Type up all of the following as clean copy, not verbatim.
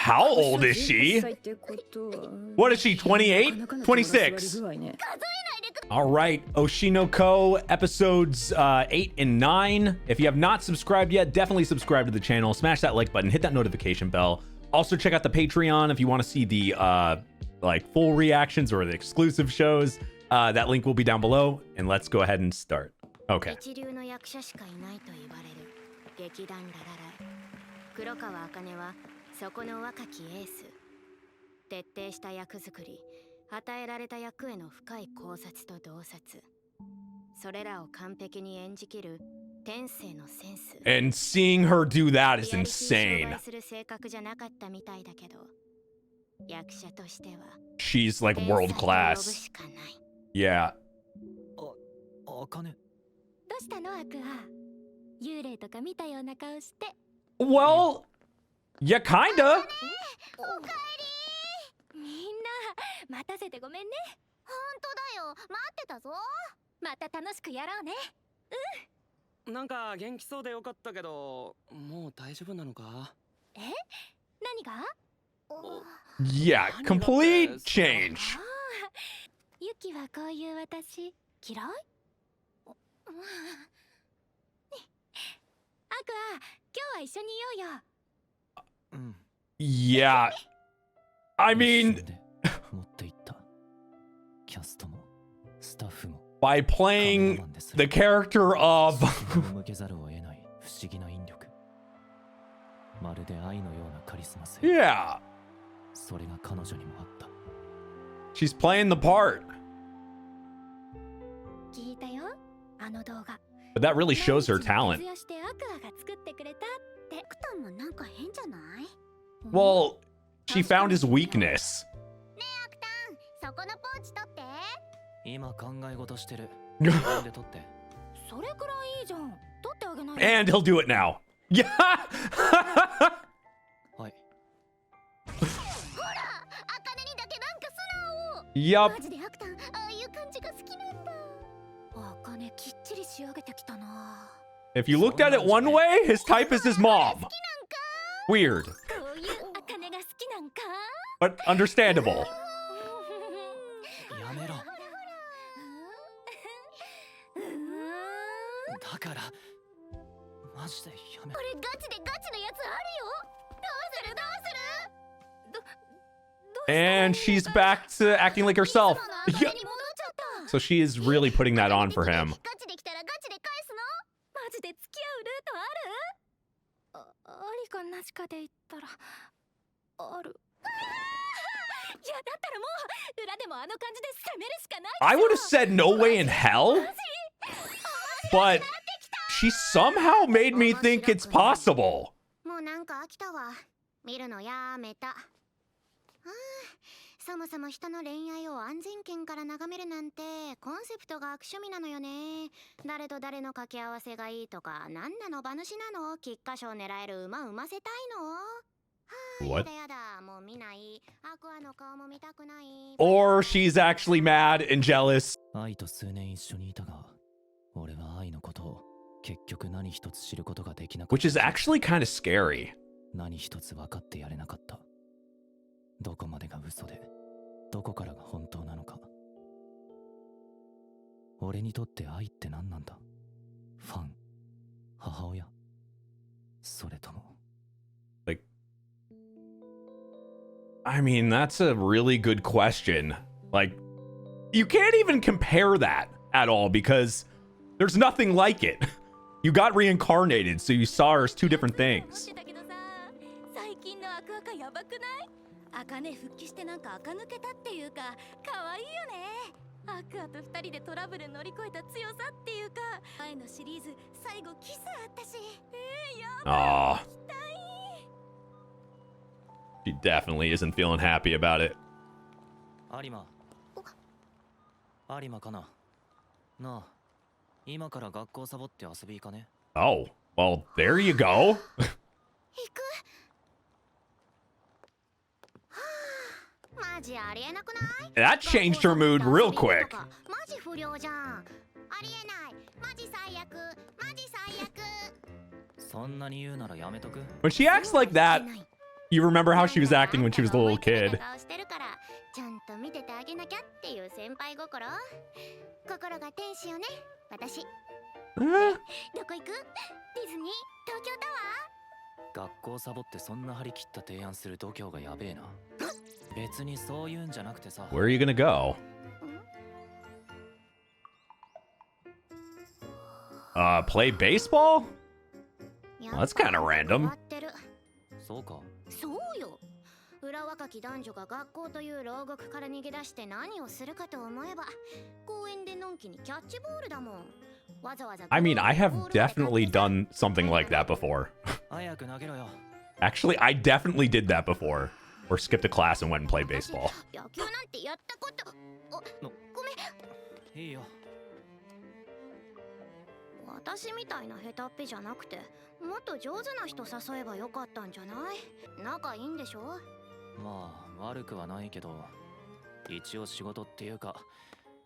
How old is she? What is she, 28? 26. All right, Oshinoko episodes 8 and 9. If you have not subscribed yet, definitely subscribe to the channel. Smash that like button, hit that notification bell. Also check out the Patreon if you want to see the like full reactions or the exclusive shows. That link will be down below, and let's go ahead and start. Okay. 黒川茜はそこの若きエース。徹底した役作り、与えられた役への深い考察と洞察。それらを完璧に演じきる天性のセンス。And seeing her do that is insane. する性格じゃなかったみたいだけど、役者としては She's like world class. Yeah. 茜。どうしたのアクア？幽霊とか見たような顔して。 Well, yeah, kinda. おかえり。みんな待たせてごめんね。本当だよ、待ってたぞ。また楽しくやろうね。うん。なんか元気そうでよかったけど、もう大丈夫なのか？え？何が？ Yeah, complete change. ユキはこういう私嫌い？アクア、今日は一緒にいようよ。うん。 Yeah. I mean, by playing the character of yeah. She's playing the part. But that really shows her talent. Well, she found his weakness. And he'll do it now. Yeah. Yup. If you looked at it one way, his type is his mom. Weird. But understandable. And she's back to acting like herself. Yeah. So she is really putting that on for him. I would have said no way in hell, but she somehow made me think it's possible. そもそも人の恋愛を安全圏から眺めるなんてコンセプトが悪趣味なのよね。誰と誰の掛け合わせがいいとか、何なの馬主なの、菊花賞狙える馬産ませたいの。What? Or she's actually mad and jealous. Which is actually kind of scary. どこまでが嘘でどこからが本当なのか。俺にとって愛って何なんだ？ファン、母親、それとも。 Like, I mean, that's a really good question. Like, you can't even compare that at all because there's nothing like it. You got reincarnated, so you saw her as two different things. 茜復帰してなんか垢抜けたっていうか可愛いよね。アクアと二人でトラブル乗り越えた強さっていうか、前のシリーズ最後キスあったし。やばい。She definitely isn't feeling happy about it. 有馬かな。なあ、今から学校サボって遊び行かね。Oh, well, there you go. 行く。マジありえなくない？ That changed her mood real quick. マジ不良じゃん。ありえない。マジ最悪。マジ最悪。そんなに言うならやめとく。 When she acts like that, You remember how she was acting when she was a little kid. ちゃんと見ててあげなきゃっていう先輩心。心が天使よね、私。どこ行く？ディズニー？東京タワー？学校サボってそんな張り切った提案する度胸がやべえな。別にそういうんじゃなくてさ。Where are you gonna go? Play baseball? Well, that's kind of random. そうか。そうよ。裏若き男女が学校という牢獄から逃げ出して何をするかと思えば、公園でのんきにキャッチボールだもん。わざわざ。I mean, I have definitely done something like that before. 早く投げろよ。Actually, I definitely did that before. Or skipped a class and went and played baseball. 野球なんてやったこと。ごめん。いいよ。私みたいなヘタっぴじゃなくて、もっと上手な人誘えばよかったんじゃない？仲いいんでしょ？まあ悪くはないけど、一応仕事っていうか、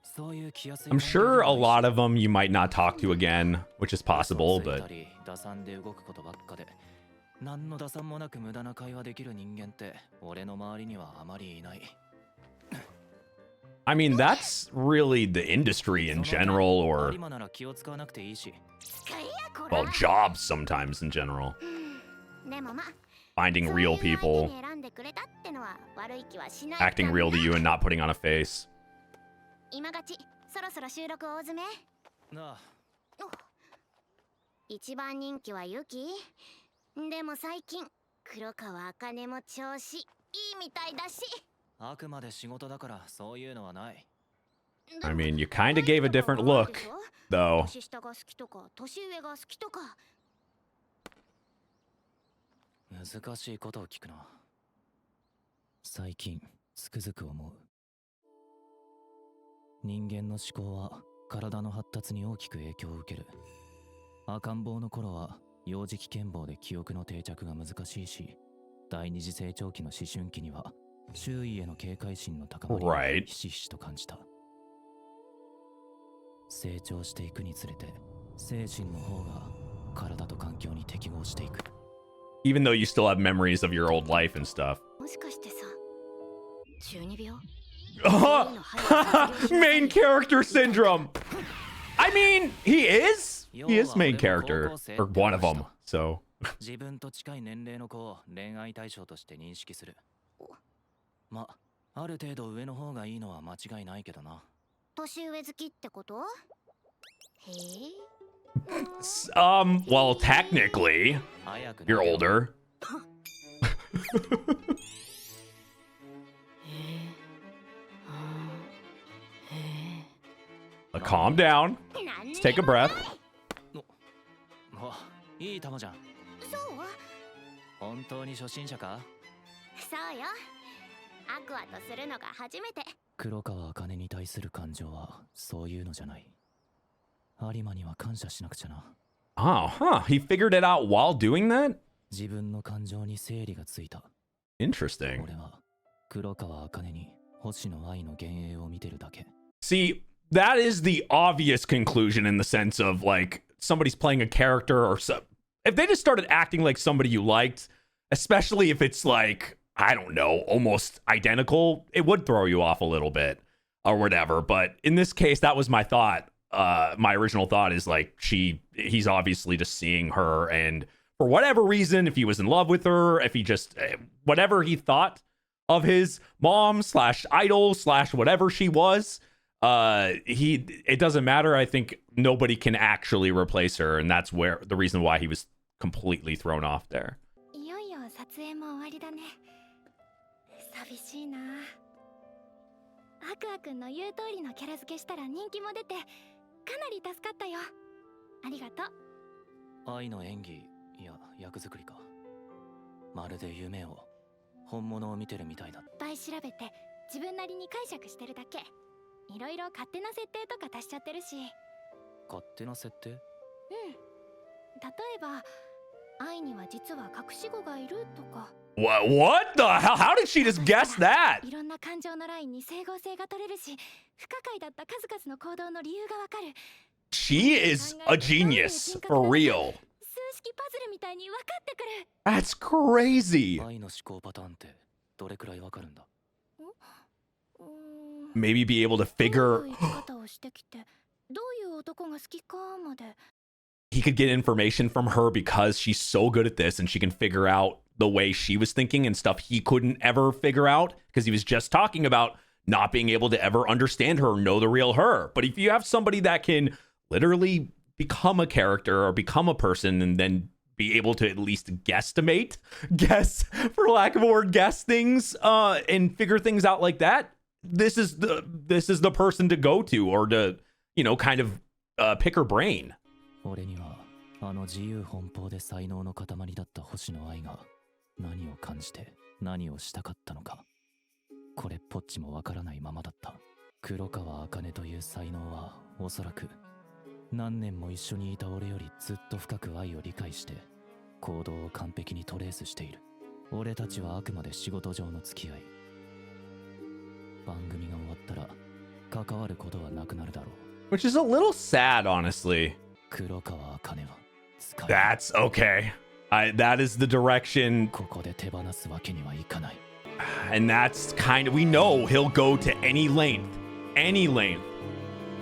そういう気安い。I'm sure a lot of them you might not talk to again, which is possible, but 打算で動くことばっかで、何の打算もなく無駄な会話できる人間って俺の周りにはあまりいない。I mean, that's really the industry in general, or well, jobs sometimes in general. Finding real people, acting real to you and not putting on a face. 今勝ち、そろそろ収録大詰め。なあ。一番人気はユキ。でも最近、黒川茜も調子いいみたいだし。あくまで仕事だからそういうのはない。I mean, you kind of gave a different look, though. 年下が好きとか、年上が好きとか。難しいことを聞くな。最近つくづく思う。人間の思考は体の発達に大きく影響を受ける。赤ん坊の頃は幼児期健忘で記憶の定着が難しいし、第二次成長期の思春期には周囲への警戒心の高まりをひしひしと感じた。成長していくにつれて精神の方が体と環境に適合していく。Even though you still have memories of your old life and stuff. もしかしてさ、12秒？Main character syndrome. I mean, he is main character, or one of them. So. 自分と近い年齢の子を恋愛対象として認識する。ま、ある程度上の方がいいのは間違いないけどな。年上好きってこと？へえ。Well, technically, you're older. Calm down. Let's take a breath. いい球じゃん。そう？本当に初心者か？そうよ。アクアとするのが初めて。黒川茜に対する感情はそういうのじゃない。有馬には感謝しなくちゃな。Oh, huh. He figured it out while doing that? 自分の感情に整理がついた。Interesting. 俺は黒川茜に星野愛の幻影を見てるだけ。See, that is the obvious conclusion in the sense of like somebody's playing a character or so. If they just started acting like somebody you liked, especially if it's like, I don't know, almost identical, it would throw you off a little bit or whatever. But in this case, that was my thought. My original thought is like he's obviously just seeing her, and for whatever reason, if he was in love with her, if he just whatever he thought of his mom / idol / whatever she was, it doesn't matter. I think nobody can actually replace her, and that's where the reason why he was completely thrown off there. いよいよ撮影も終わりだね。寂しいな。アクアくんの言う通りのキャラ付けしたら人気も出て、かなり助かったよ。ありがとう。愛の演技や役作りか。まるで夢を本物を見てるみたいだ。いっぱい調べて自分なりに解釈してるだけ。いろいろ勝手な設定とか足しちゃってるし。勝手な設定？うん。例えば、愛には実は隠し子がいるとか。What the hell? How did she just guess that? いろんな感情のラインに整合性が取れるし、不可解だった数々の行動の理由がわかる。She is a genius, for real. 数式パズルみたいに分かってくる。 That's crazy. 愛の思考パターンってどれくらいわかるんだ？Maybe be able to どう figure いう生き方をしてきてどういう男が好きかまで。 he could get information from her because she's so good at this and she can figure out the way she was thinking and stuff he couldn't ever figure out because he was just talking about not being able to ever understand her or know the real her. But if you have somebody that can literally become a character or become a person and then be able to at least guess, for lack of a word, guess things and figure things out like that, this is the person to go to or to, you know, kind of pick her brain. 俺にはあの自由奔放で才能の塊だった星野愛が何を感じて何をしたかったのか、これっぽっちもわからないままだった。黒川茜という才能はおそらく何年も一緒にいた俺よりずっと深く愛を理解して行動を完璧にトレースしている。俺たちはあくまで仕事上の付き合い。番組が終わったら関わることはなくなるだろう。 Which is a little sad, honestly. 黒川茜は使う。 That's okay. That is the direction, ここで手放すわけにはいかない。 and that's kind of, we know he'll go to any length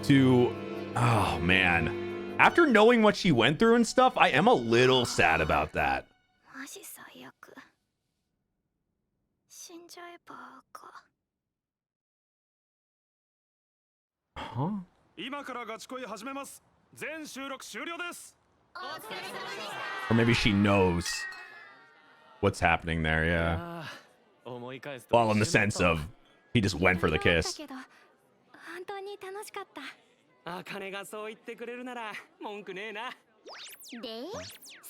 to, oh man. After knowing what she went through and stuff, I am a little sad about that. マジ最悪。死んじゃえばか。 Huh? 今からガチ恋始めます。全収録終了です。 Or maybe she knows what's happening there, yeah. Well, in the sense of he just went for the kiss. だけど本当に楽しかった。茜がそう言ってくれるなら文句ねえな。で、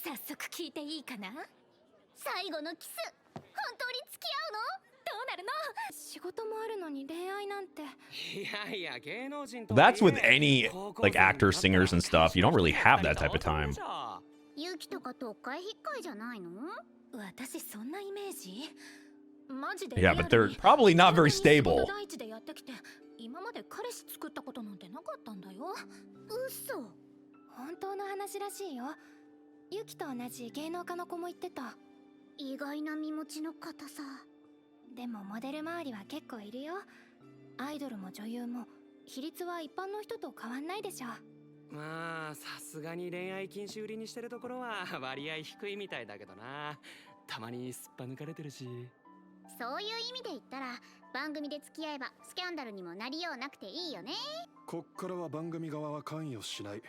早速聞いていいかな。最後のキス、本当に付き合うの？どうなるの？仕事もあるのに恋愛なんて。いやいや芸能人と。 That's with any like actors, singers, and stuff. You don't really have that type of time. ユキとかと会引っかいじゃないの？私そんなイメージ？マジで。 Yeah, but they're probably not very stable. 第一でやってきて、今まで彼氏作ったことなんてなかったんだよ。嘘。本当の話らしいよ。ユキと同じ芸能家の子も言ってた。意外な身持ちの方さ。でもモデル周りは結構いるよ。アイドルも女優も比率は一般の人と変わんないでしょ。まあさすがに恋愛禁止売りにしてるところは割合低いみたいだけどな。たまにすっぱ抜かれてるし。そういう意味で言ったら番組で付き合えばスキャンダルにもなりようなくていいよね。こっからは番組側は関与しない。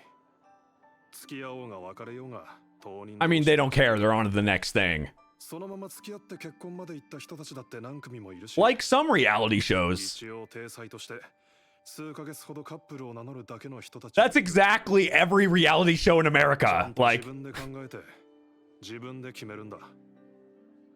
付き合おうが別れようが当人。 I mean, they don't care. They're on to the next thing. そのまま付き合って結婚まで行った人たちだって何組もいるし。 Like some reality shows. 一応体裁として数ヶ月ほどカップルを名乗るだけの人たち。 That's exactly every reality show in America. Like 自分で考えて自分で決めるんだ。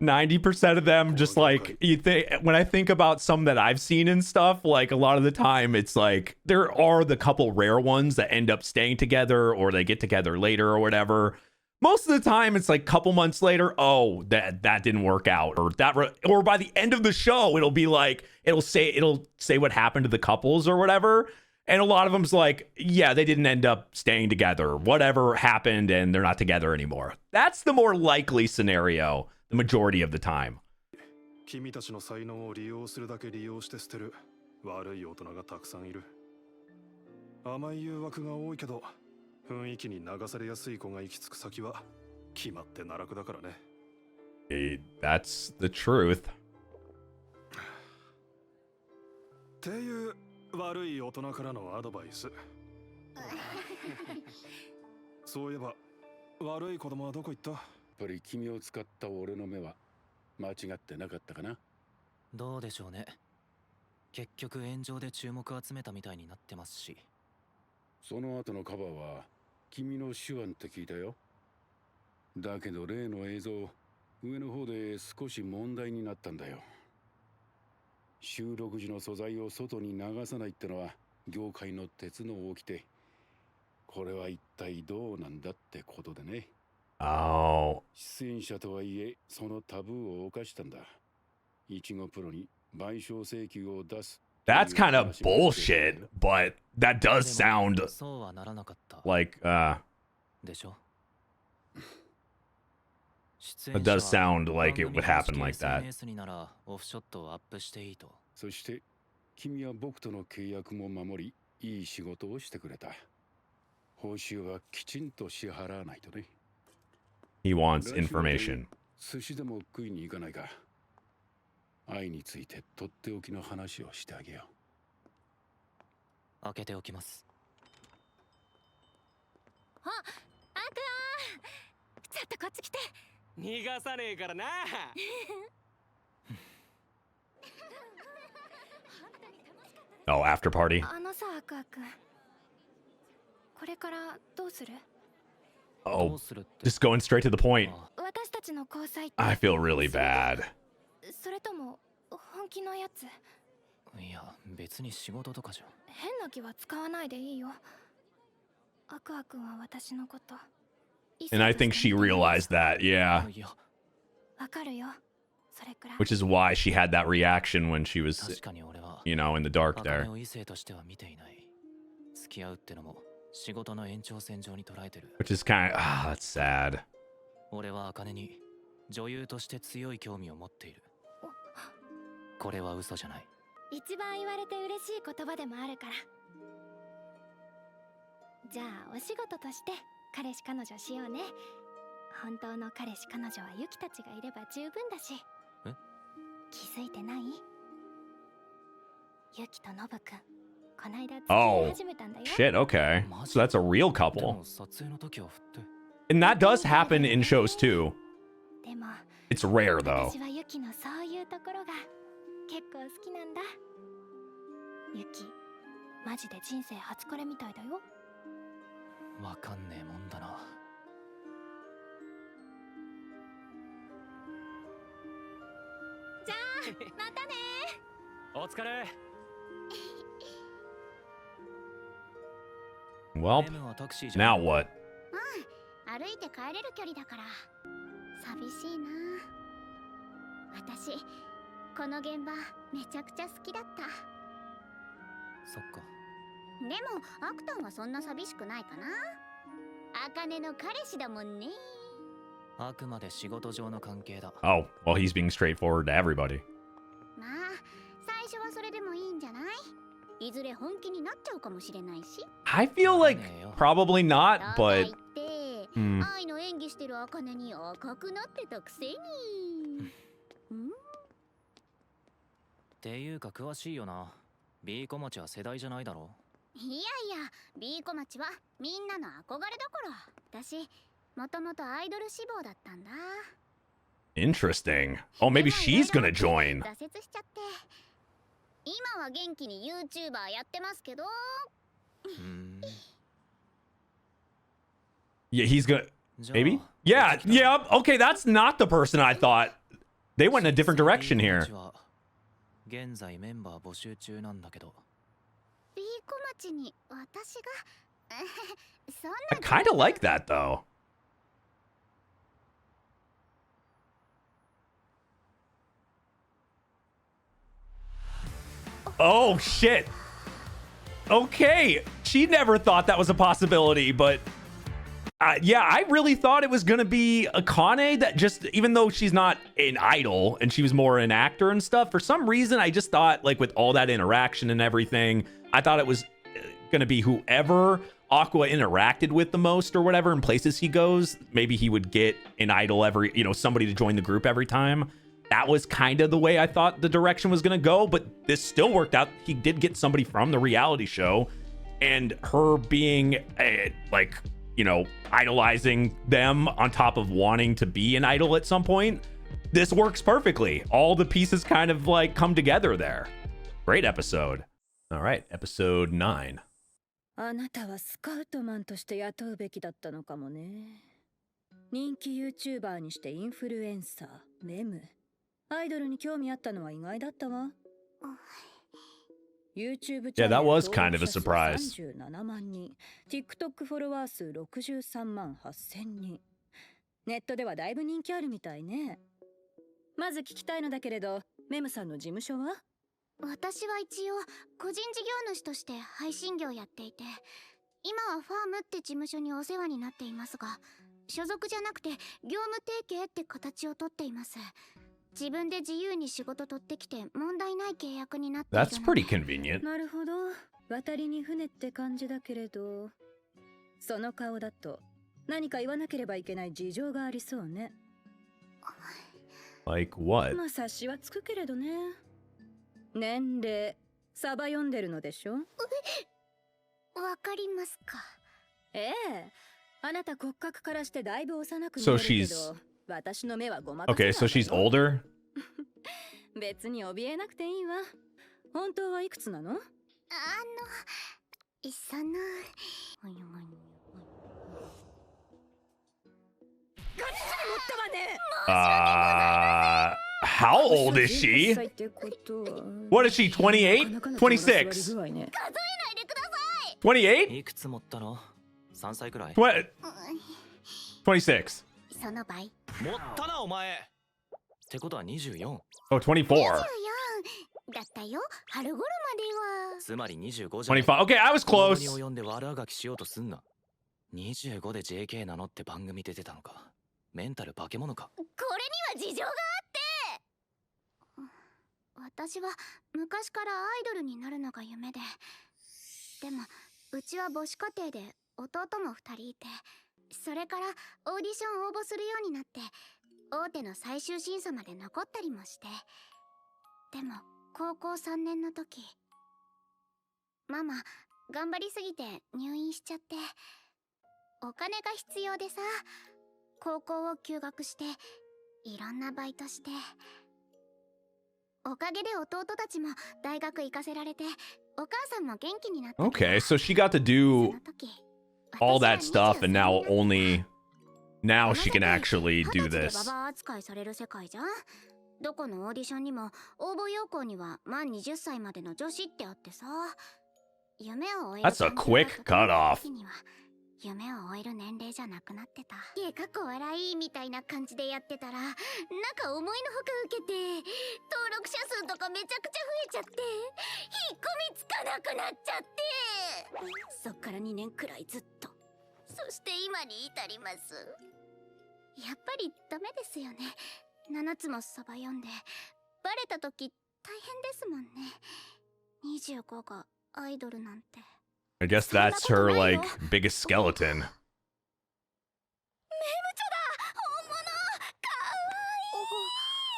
90% of them just like you think when I think about some that I've seen and stuff, like a lot of the time it's like there are the couple rare ones that end up staying together or they get together later or whatever. Most of the time it's like a couple months later, oh, that didn't work out, or or by the end of the show it'll be like it'll say what happened to the couples or whatever. And a lot of them's like, yeah, they didn't end up staying together. Whatever happened and they're not together anymore. That's the more likely scenario. The majority of the time. 君たちの才能を利用するだけ利用して捨てる悪い大人がたくさんいる。甘い誘惑が多いけど、雰囲気に流されやすい子が行き着く先は決まって奈落だからね。That's the truth. っていう悪い大人からのアドバイス。そういえば悪い子供はどこ行った？やっぱり君を使った俺の目は間違ってなかったかな。どうでしょうね。結局炎上で注目を集めたみたいになってますし。その後のカバーは君の手腕って聞いたよ。だけど例の映像上の方で少し問題になったんだよ。収録時の素材を外に流さないってのは業界の鉄の掟。これは一体どうなんだってことでね。Oh. 出演者とはいえそのタブーを犯したんだ。イチゴプロに賠償請求を出す。That's kind of bullshit, but that does sound そうはならなかった。 like でしょ。It does sound like it would happen like that. にならオフショットをアップしていいと。そして君は僕との契約も守り、いい仕事をしてくれた。報酬はきちんと支払わないとね。He wants information. 寿司でも食いに行かないか。愛についてとっておきの話をしてあげよう。開けておきます。あ、アクア、ちょっとこっち来て。逃がさねえからな。Oh, after party. あのさ、アクア君。これからどうする？ Oh, just going straight to the point. 私たちの交際って。I feel really bad. それとも本気のやつ？いや、別に仕事とかじゃ。変な気は使わないでいいよ。アクア君は私のこと。And I think she realized that, yeah. わかるよ。それくらい。Which is why she had that reaction when she was, you know, in the dark there. 付き合うってのも仕事の延長線上に捉えてる。Which is kind of, that's sad. 俺は茜に女優として強い興味を持っている。これは嘘じゃない。一番言われて嬉しい言葉でもあるから。じゃあお仕事として彼氏彼女しようね。本当の彼氏彼女はユキたちがいれば十分だし。え？気づいてない？ユキとノブくん、こないだ付き合い始めたんだよ。Shit, okay. So that's a real couple. 撮影の時は振って。And that does happen in shows too. でも It's rare though. 私はユキのそういうところが結構好きなんだ。ユキ、マジで人生初これみたいだよ。わかんねえもんだな。じゃあまたね。お疲れ。Well, now what? 歩いて帰れる距離だから寂しいな。私この現場めちゃくちゃ好きだった。そっか。でもアクタンはそんな寂しくないかな。茜の彼氏だもんね。あくまで仕事上の関係だ。Oh, well, he's being straightforward to everybody. まあ最初はそれでもいいんじゃない？いずれ本気になっちゃうかもしれないし。I feel like probably not, but 愛の演技してる茜に赤くなってたくせに。っていうか詳しいよな。B 小町は世代じゃないだろ。いやいや、B 小町はみんなの憧れだから。私もともとアイドル志望だったんだ。Interesting. Oh, maybe she's gonna join. 挫折しちゃって。今は元気に YouTuber やってますけど。Yeah, he's gonna. Maybe? Yeah, yeah. Okay, that's not the person I thought. They went in a different direction here. 現在メンバー募集中なんだけど。B 小町に私がそんな。I kind of like that though. Oh shit. Okay, she never thought that was a possibility, but yeah, I really thought it was gonna be Akane that just, even though she's not an idol and she was more an actor and stuff, for some reason I just thought, like, with all that interaction and everything, I thought it was gonna be whoever Aqua interacted with the most or whatever in places he goes. Maybe he would get an idol every, you know, somebody to join the group every time. That was kind of the way I thought the direction was gonna go, but this still worked out. He did get somebody from the reality show, and her being like, you know, idolizing them on top of wanting to be an idol at some point. This works perfectly. All the pieces kind of like come together there. Great episode. All right, episode 9. あなたはスカウトマンとして雇うべきだったのかもね。人気 YouTuber にしてインフルエンサー、メム。アイドルに興味あったのは意外だったわ。YouTube チャンネル Yeah, that was kind of a surprise. 37万人、TikTok フォロワー数63万8000人。ネットではだいぶ人気あるみたいね。まず聞きたいのだけれど、メムさんの事務所は？私は一応個人事業主として配信業やっていて、今はファームって事務所にお世話になっていますが、所属じゃなくて業務提携って形をとっています。自分で自由に仕事取ってきて問題ない契約になっているので。 That's pretty convenient. なるほど。渡りに船って感じだけれど、その顔だと何か言わなければいけない事情がありそうね。Like what? まあ察しはつくけれどね。年齢サバ読んでるのでしょ。わかりますか。ええ、あなた骨格からしてだいぶ幼く見 So えるけ she's ど、私の目はごまかせ Okay, ない so she's わよ。 older? 別に怯えなくていいわ。本当はいくつなの？そのHow old is she? What is she, 28? 26? 28? いくつ持ったの？ 3歳くらい。 26. その倍。持ったなお前。ってことは24。Oh, 24. だったよ。春頃までは。つまり25じゃない。 25. Okay, I was 子供 close. に及んで悪あがきしようとすんな。25で JK なのって番組出てたのか。メンタル化け物か。これには事情があって。私は昔からアイドルになるのが夢で、でもうちは母子家庭で弟も2人いて、それからオーディション応募するようになって大手の最終審査まで残ったりもして、でも高校3年の時、ママ頑張りすぎて入院しちゃって、お金が必要でさ、高校を休学していろんなバイトして、おかげで弟たちも大学行かせられて、お母さんも元気になった。 Okay, so she got to そ do の時 all 私は that stuff, and now 23 only now she can actually 20 do で this. ババア扱いされる世界じゃん。どこのオーディションにも応募要項には満20歳までの女子ってあってさ、夢を終える That's a quick cutoff. には夢を終える年齢じゃなくなってた。いえ、かっこ笑いみたいな感じでやってたら、なんか思いのほか受けて、登録者数とかめちゃくちゃ増えちゃって、引っ込みつかなくなっちゃって、そっから2年くらいずっと、そして今に至ります。やっぱりダメですよね。7つもサバ読んでバレた時大変ですもんね。25がアイドルなんて。 I guess that's her like biggest skeleton. メムチョだ、本物、かわ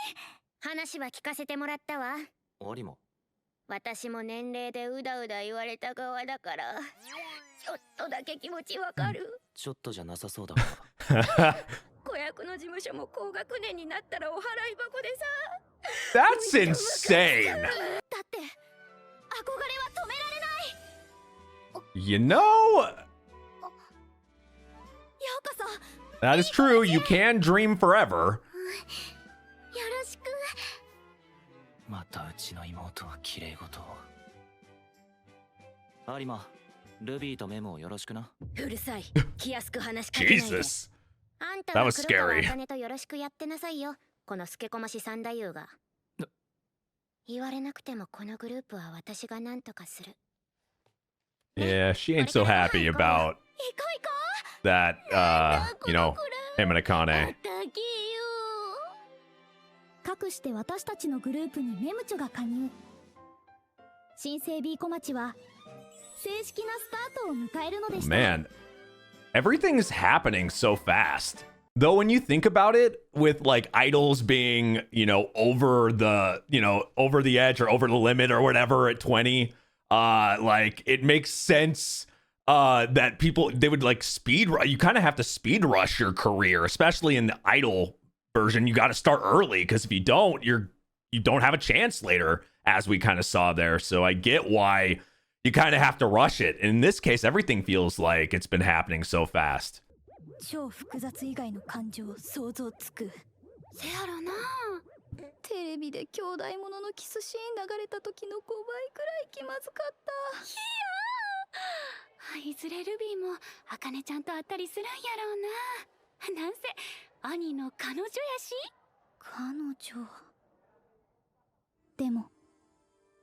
いい。話は聞かせてもらったわ。オリも。私も年齢でうだうだ言われた側だから、ちょっとだけ気持ちわかる。ちょっとじゃなさそうだが。子役の事務所も高学年になったらお払い箱でさ。 That's insane. だって憧れは止められない。 You know, ようこそ。 that is true. You can dream forever. よろしく。またうちの妹は綺麗事を。有馬、ルビーとメモをよろしくな。うるさい。気安く話しかけないで。 Jesus. あんた That は was 黒川 scary. 茜とよろしくやってなさいよ。このスケコマシ三太夫が。言われなくてもこのグループは私が何とかする。 Yeah, she ain't so happy about 行こう行こ that, you know, him and う。 Akane. だけよ。かくして私たちのグループにメムチョが加入。新生 B 小町は正式なスタートを迎えるのでした。 Man, everything's happening so fast. Though when you think about it, with like idols being, you know, over the edge or over the limit or whatever at 20, like it makes sense that they would like you kind of have to speed rush your career, especially in the idol version. You got to start early because if you don't, you don't have a chance later, as we kind of saw there. So I get why you kind of have to rush it. In this case, everything feels like it's been happening so fast. 超複雑以外の感情想像つく。せやろな。テレビで兄弟もののキスシーン流れた時の5倍くらい気まずかった。いずれルビーもあかねちゃんと会ったりするんやろうな。なんせ兄の彼女やし。彼女。でも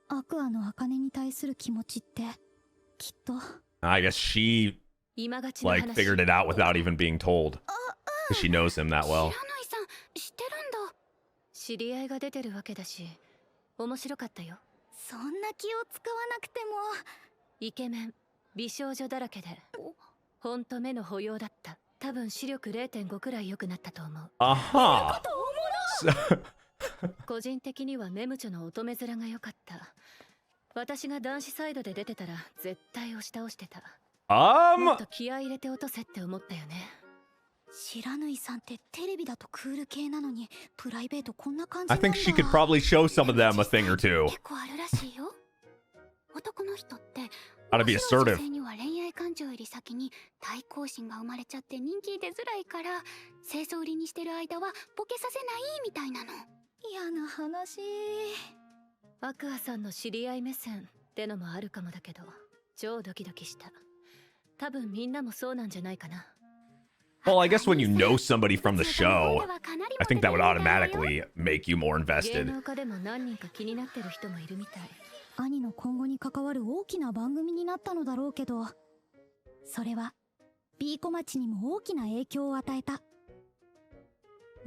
アクアの茜に対する気持ちってきっと。 I guess she 今がちの like 話。 figured it out without even being told. あ because she knows him that well. 白井さん知ってるんだ。知り合いが出てるわけだし、面白かったよ。そんな気を使わなくても。イケメン、美少女だらけで、ほんと目の保養だった。多分視力 0.5 くらい良くなったと思う。Uh-huh. 個人的にはメムチョの乙女面が良かった。私が男子サイドで出てたら絶対押し倒してた。もっと気合い入れて落とせって思ったよね。白縫さんってテレビだとクール系なのにプライベートこんな感じ I なんだ。 think she could probably show some of them a thing or two. 結構あるらしいよ。男の人って How to be 面白い assertive. 女性には恋愛感情より先に対抗心が生まれちゃって人気出づらいから清掃売りにしてる間はボケさせないみたいなの。嫌な話。アクアさんの知り合い目線ってのもあるかもだけど、超ドキドキした。多分みんなもそうなんじゃないかな。Well, I guess when you know somebody from the show, I think that would automatically make you more 芸 invested. 能界でも何人か気になってる人もいるみたい。兄の今後に関わる大きな番組になったのだろうけど、それは B 小町にも大きな影響を与えた。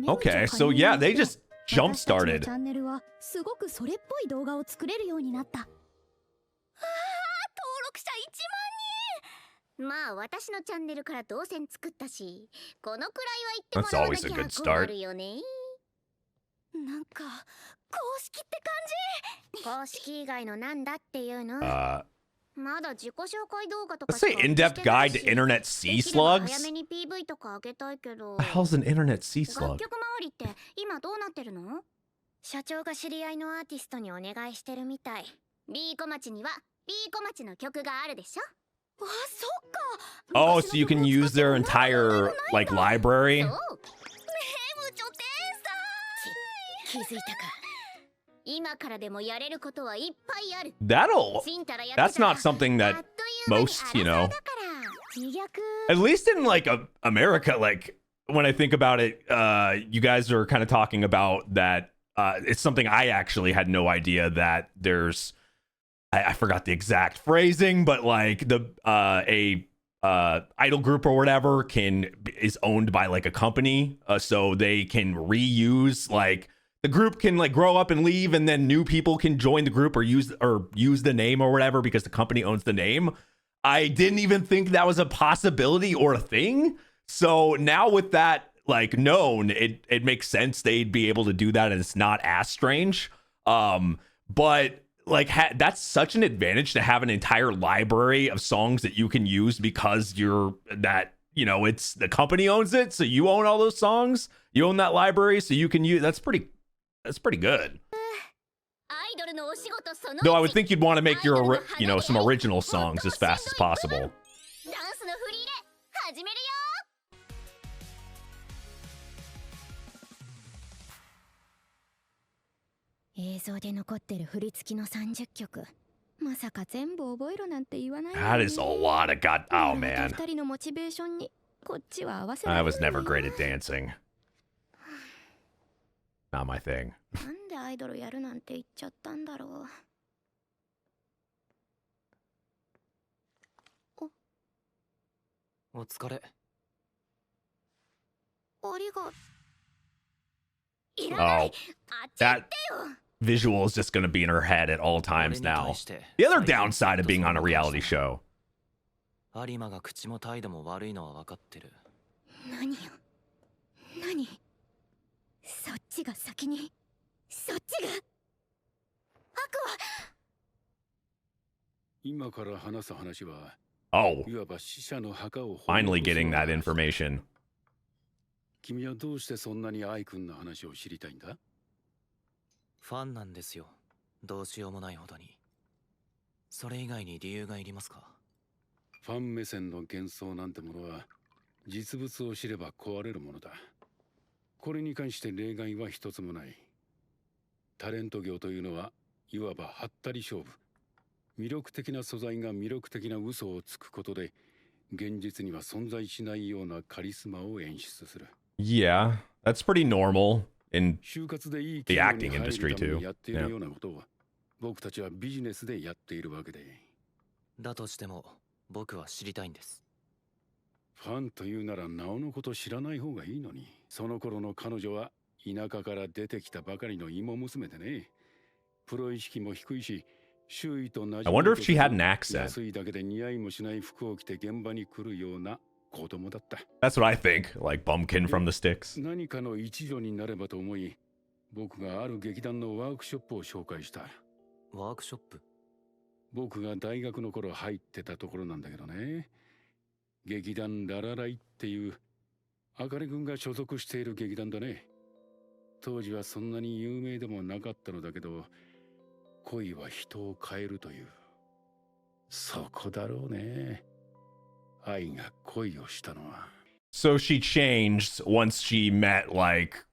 Okay, so yeah, they just jump 私たちの started. チャンネルはすごくそれっぽい動画を作れるようになった。登録者1万人。まあ私のチャンネルから動線作ったし、このくらいは言って That's もらわな always a きゃ good 困 start. るよね。なんか公式って感公式以外のなんだっていうの。 まだ自己紹介動画とか Let's say in-depth guide to internet sea できれば slugs. 早めに PV とか上げたいけど。 The hell's an internet sea 楽 slug? 曲周りって今どうなってるの？社長が知り合いのアーティストにお願いしてるみたい。B 小町には B 小町の曲があるでしょ。じ。あ、そっか。 Oh, so you can use their entire like library. そう。メムチョ天才。気づいたか。今からでもやれることはいっぱいある。 That'll. ちんたらやってたら That's not something あ that っという間に most, you know. 荒さだから自虐。 At least in like America, like when I think about it, you guys are kind of talking about that. It's something I actually had no idea that there's. I forgot the exact phrasing, but like the idol group or whatever is owned by like a company, so they can reuse like the group can like grow up and leave, and then new people can join the group or use the name or whatever because the company owns the name. I didn't even think that was a possibility or a thing. So now with that like known, it makes sense they'd be able to do that, and it's not as strange. But like that's such an advantage to have an entire library of songs that you can use because it's the company owns it, so you own all those songs. You own that library, so you can use. That's pretty good. Though I would think you'd want to make your some original songs as fast as possible. ダンスの振り入れ始めるよ。映像で残ってる振り付きの30曲。まさか全部覚えろなんて言わないよね。 That is a lot of god. Oh man, 二人のモチベーションにこっちは合わせ I ない。 was never great at dancing. Not my thing. なんでアイドルやるなんて言っちゃったんだろう。お疲れ。ありが。いらない。 Oh, あっち行っ that てよ。 visual is just going to be in her head at all times now. The other downside of being on a reality show. 有馬が口も態度も悪いのは分かってる。何よ。何。そっちが先に。そっちが。アクア。今から話す話は、 Oh, いわば死者の墓を finally getting that information. 君はどうしてそんなに愛くんの話を知りたいんだ？ファンなんですよ。どうしようもないほどに。それ以外に理由がいりますか？ファン目線の幻想なんてものは実物を知れば壊れるものだ。これに関して例外は一つもない。タレント業というのはいわばはったり勝負。魅力的な素材が魅力的な嘘をつくことで現実には存在しないようなカリスマを演出する。 Yeah, that's pretty normal in 就活でいい the 企業 acting に入 industry るため too. にやっている Yeah. ようなことは僕たちはビジネスでやっているわけで。だとしても僕は知りたいんです。ファンというならなおのこと知らない方がいいのに。その頃の彼女は田舎から出てきたばかりの芋娘でね。プロ意識も低いし、周囲と馴染 I wonder if she had an accent. 安いだけで似合いもしない服を着て現場に来るような子供だった。 That's what I think, like Bumpkin from the Sticks. 何かの一助になればと思い、僕がある劇団のワークショップを紹介した。ワークショップ？僕が大学の頃入ってたところなんだけどね。劇団ララライっていうあかり君が所属している劇団だね。当時はそんなに有名でもなかったのだけど、恋は人を変えるという、そこだろうね。愛が恋をしたのは。 So she changed once she met like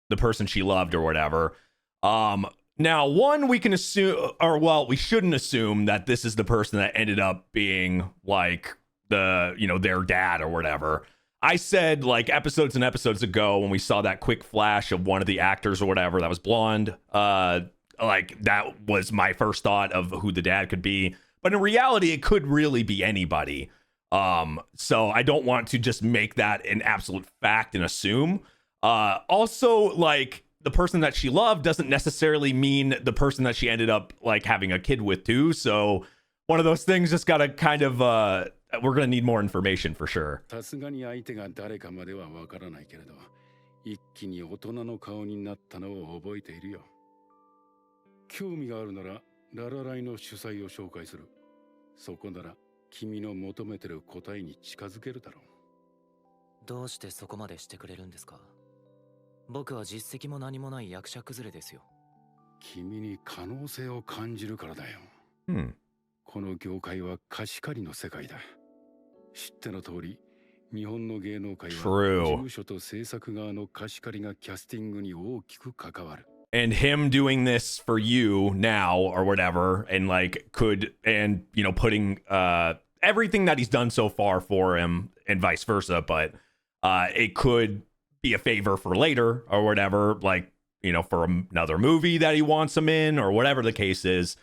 the person she loved or whatever. Now one we can assume, or well, we shouldn't assume that this is the person that ended up being like the, you know, their dad or whatever. I said like episodes and episodes ago when we saw that quick flash of one of the actors or whatever that was blonde, like that was my first thought of who the dad could be. But in reality, it could really be anybody. So I don't want to just make that an absolute fact and assume. Also, like the person that she loved doesn't necessarily mean the person that she ended up like having a kid with too. So one of those things just gotta kind of we're gonna need more information for sure. さすがに相手が誰かまではわからないけれど、一気に大人の顔になったのを覚えているよ。興味があるならララライの主催を紹介する。そこなら君の求めてる答えに近づけるだろう。どうしてそこまでしてくれるんですか？僕は実績も何もない役者崩れですよ。君に可能性を感じるからだよ。この業界は貸し借りの世界だ。知っての通り、日本の芸能界は事務所と制作側の貸し借りがキャスティングに大きく関わる。And him doing this for you now or whatever, and like could, and you know, putting everything that he's done so far for him and vice versa, but it could be a favor for later or whatever, like, you know, for another movie that he wants him in or whatever the case is.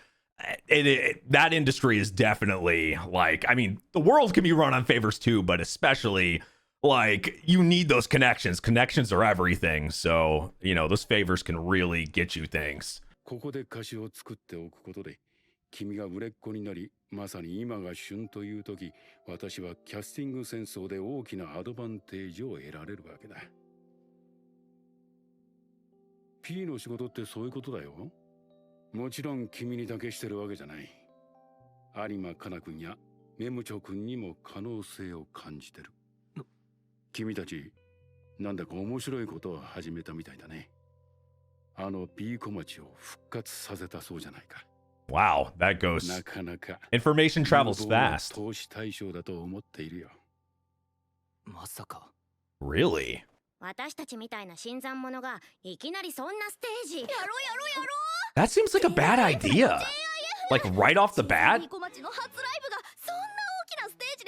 That industry is definitely like, I mean, the world can be run on favors too, but especially like you need those connections. Connections are everything. So, you know, those favors can really get you things. ここで歌詞を作っておくことで、君が売れっ子になり、まさに今が旬という時、私はキャスティング戦争で大きなアドバンテージを得られるわけだ。P の仕事ってそういうことだよ。もちろん君にだけしてるわけじゃない。有馬かな君やメムチョ君にも可能性を感じてる。君たち、なんだか面白いことを始めたみたいだね。あの B 小町を復活させたそうじゃないか。Wow, that goes. なかなか Information travels fast. 投資対象だと思っているよ。まさか。Really? 私たちみたいな新参者がいきなりそんなステージ。やろうやろうやろう。 That seems like a bad idea. Like right off the bat?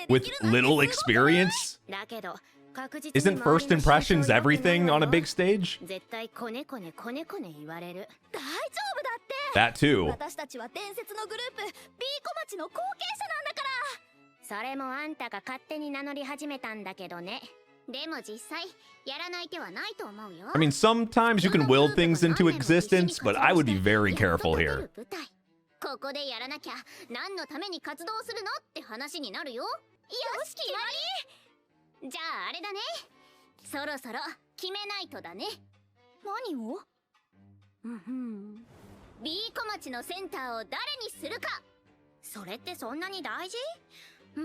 With little experience? Isn't first impressions everything on a big stage? That too. 私たちは伝説のグループ B 小町の後継者なんだから。それもあんたが勝手に名乗り始めたんだけどね。でも実際やらない手はないと思うよ。 I mean, sometimes you can will things into existence, but I would be very careful here. ここでやらなきゃ何のために活動するのって話になるよ。よし決まり。じゃああれだね。そろそろ決めないとだね。何を？B 小町のセンターを誰にするか。それってそんなに大事？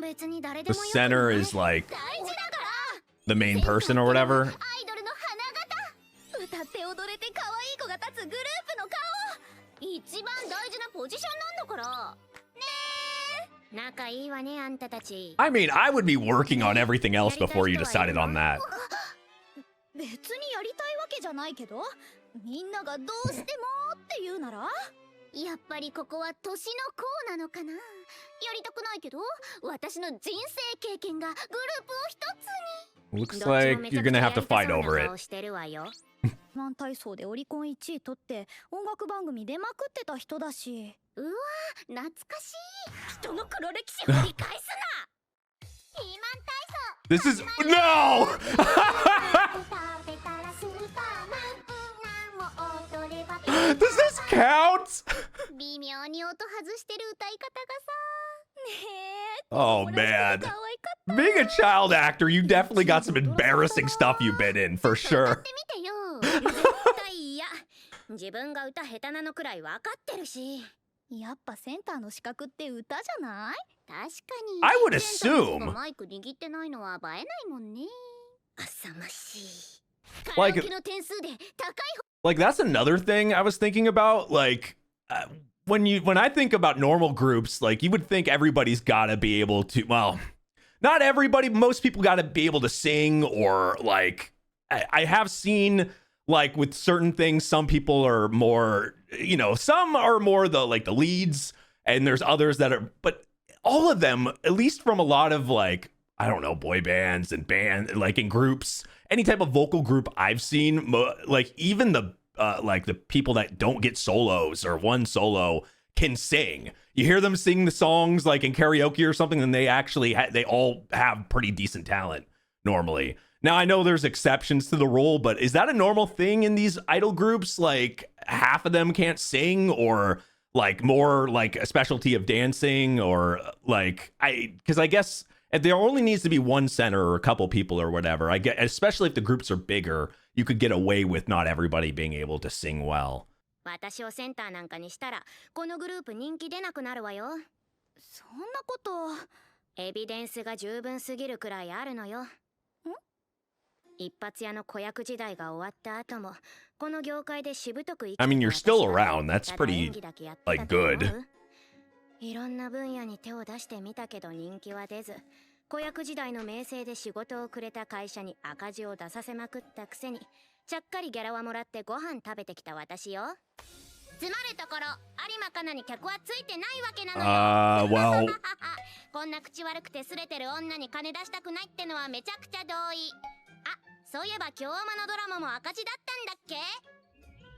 別に誰で The もよく center ない。 is like 大事だから。 the main person or whatever. アイドルの花形。歌って踊れて可愛い子が立つグループの顔。一番大事なポジションなんだから。ねえ。仲いいわねあんたたち。I mean, I would be working on everything else before you decided on that. 別にやりたいわけじゃないけど、みんながどうしてもって言うなら、やっぱりここは年の功なのかな。やりたくないけど、私の人生経験がグループを一つに。 Looks like you're gonna have to fight over it. マン体操でオリコン1位取って音楽番組出まくってた人だし。うわ、懐かしい。人の黒歴史掘り返すな。This is no. Does this count? 微妙に音外してる歌い方がさ。 Oh man. Being a child actor, you definitely got some embarrassing stuff you've been in for 歌っ sure. てみてよ。絶対嫌。自分が歌下手なのくらい分かってるし。やっぱセンターの資格って歌じゃない？確かに。 I would センターの人 assume がマイク握ってないのは映えないもんね。浅ましい。 Like- カラオケの点数で高い Like that's another thing I was thinking about. Like when I think about normal groups, like you would think everybody's got to be able to. Well, not everybody. Most people got to be able to sing, or like I have seen like with certain things, some people are more. You know, some are more the like the leads, and there's others that are. But all of them, at least from a lot of like I don't know, boy bands and like in groups. Any type of vocal group I've seen, like even the like the people that don't get solos or one solo can sing. You hear them sing the songs like in karaoke or something, and they actually they all have pretty decent talent normally. Now I know there's exceptions to the rule, but is that a normal thing in these idol groups? Like half of them can't sing, or like more like a specialty of dancing, or like because I guess. If there only needs to be one center or a couple people or whatever, I get, especially if the groups are bigger, you could get away with not everybody being able to sing well. 私をセンターなんかにしたらこのグループ人気出なくなるわよ。そんなこと。エビデンスが十分すぎるくらいあるのよ。一発屋の子役時代が終わった後もこの業界でしぶとく生きて I mean, you're た still 私が around. That's ただ pretty 演技だけやってた like と思う good. いろんな分野に手を出してみたけど人気は出ず、子役時代の名声で仕事をくれた会社に赤字を出させまくったくせにちゃっかりギャラはもらってご飯食べてきた私よ。つまるところ有馬かなに客はついてないわけなのよ。Well, こんな口悪くてすれてる女に金出したくないってのはめちゃくちゃ同意。あ、そういえば京アマのドラマも赤字だったんだっけ？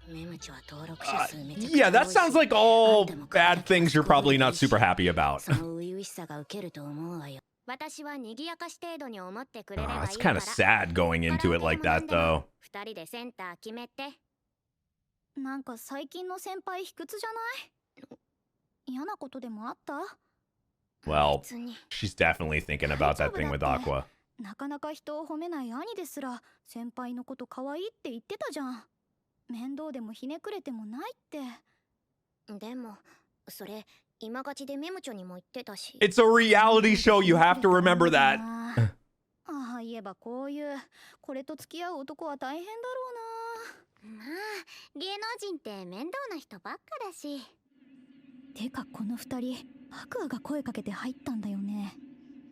メムチは登録者数めちゃくち yeah, ゃ that 多いし sounds like all bad things you're probably not super happy about. その初々しさが受けると思うわよ。私は賑やかし程度に思ってくれればいいから。 It's kind of sad going into it like that, though. 二人でセンター決めて。なんか最近の先輩卑屈じゃない？嫌なことでもあった？ Well, 別に she's definitely thinking about that thing with Aqua. なかなか人を褒めない兄ですら先輩のこと可愛いって言ってたじゃん。面倒でもひねくれてもないって。でもそれ今勝ちでメムチョにも言ってたし。 It's a reality show. You have to remember that. ああ、言えばこういうこれと付き合う男は大変だろうな。まあ芸能人って面倒な人ばっかだし。てかこの二人アクアが声かけて入ったんだよね。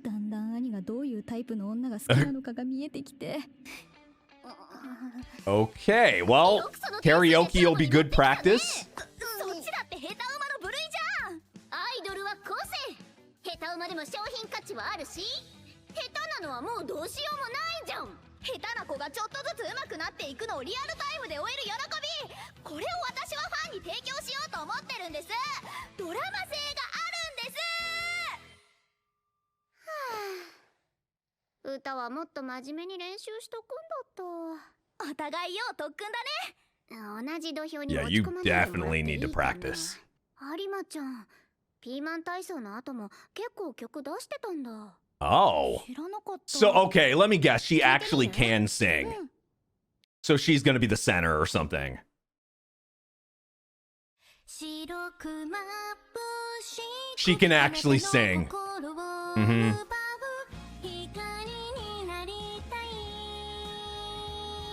だんだん兄がどういうタイプの女が好きなのかが見えてきて。Okay, well, karaoke will be good practice. そっちだって下手馬の部類じゃん。アイドルは個性。下手馬でも商品価値はあるし、下手なのはもうどうしようもないじゃん。下手な子がちょっとずつ上手くなっていくのをリアルタイムで追える喜び、これを私はファンに提供しようと思ってるんです。ドラマ性があるんです。はあ、歌はもっと真面目に練習しとくんだった。お互いよう特訓だね。同じ土俵に Yeah, 持ち you 込まないでもらってい definitely い need to かな。 practice. 有馬ちゃん、ピーマン体操の後も結構曲出してたんだ。 Oh. 知らなかった。 So, okay, let me guess. She actually can sing. So she's going to be the center or something. She can actually sing. Mm-hmm.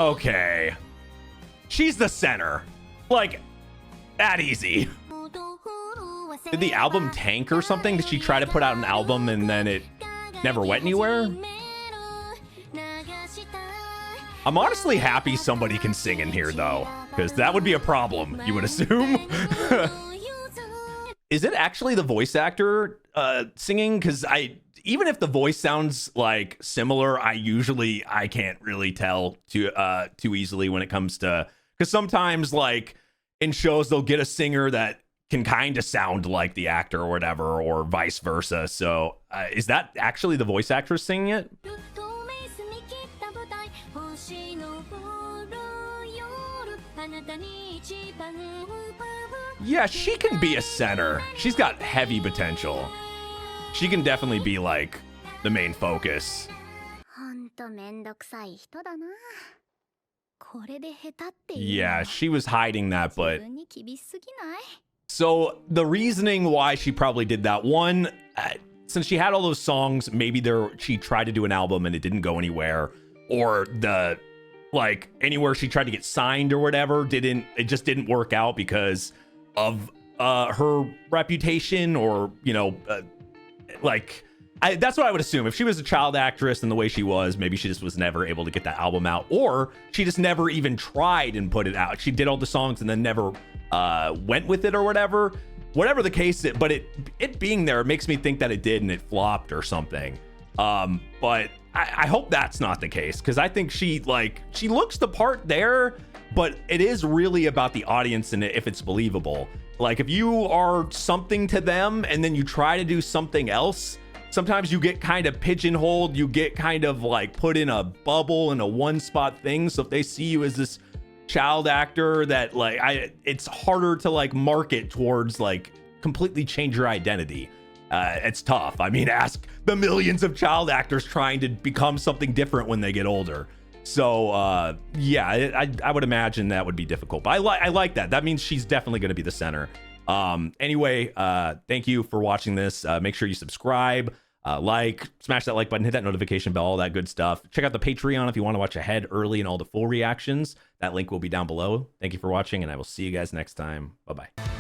Okay. She's the center. Like, that easy. Did the album tank or something? Did she try to put out an album and then it never went anywhere? I'm honestly happy somebody can sing in here, though, because that would be a problem, you would assume. Is it actually the voice actor singing? Because even if the voice sounds like similar, I can't really tell too easily when it comes to, because sometimes like in shows they'll get a singer that can kind of sound like the actor or whatever, or vice versa. So is that actually the voice actress singing it? Yeah, she can be a center. She's got heavy potential. She can definitely be like the main focus. ほんとめんどくさい人だな。これで下手っていうの Yeah, は she was hiding that, 自 but 分に厳しすぎない？ so the reasoning why she probably did that, one, since she had all those songs, maybe she tried to do an album and it didn't go anywhere, or like anywhere she tried to get signed or whatever, it just didn't work out because of her reputation, or that's what I would assume. If she was a child actress and the way she was, maybe she just was never able to get that album out, or she just never even tried and put it out. She did all the songs and then never went with it or whatever the case is. But it being there, it makes me think that it did and it flopped or something. But I hope that's not the case, because I think she looks the part there, but it is really about the audience and if it's believable. Like, if you are something to them and then you try to do something else, sometimes you get kind of pigeonholed, you get kind of like put in a bubble, in a one spot thing. So if they see you as this child actor, that it's harder to like market towards, like completely change your identity. It's tough. I mean, ask the millions of child actors trying to become something different when they get older. So yeah, I would imagine that would be difficult, but I like that. That means she's definitely going to be the center. Anyway, thank you for watching this. Make sure you subscribe, smash that like button, hit that notification bell, all that good stuff. Check out the Patreon if you want to watch ahead early and all the full reactions. That link will be down below. Thank you for watching, and I will see you guys next time. Bye-bye.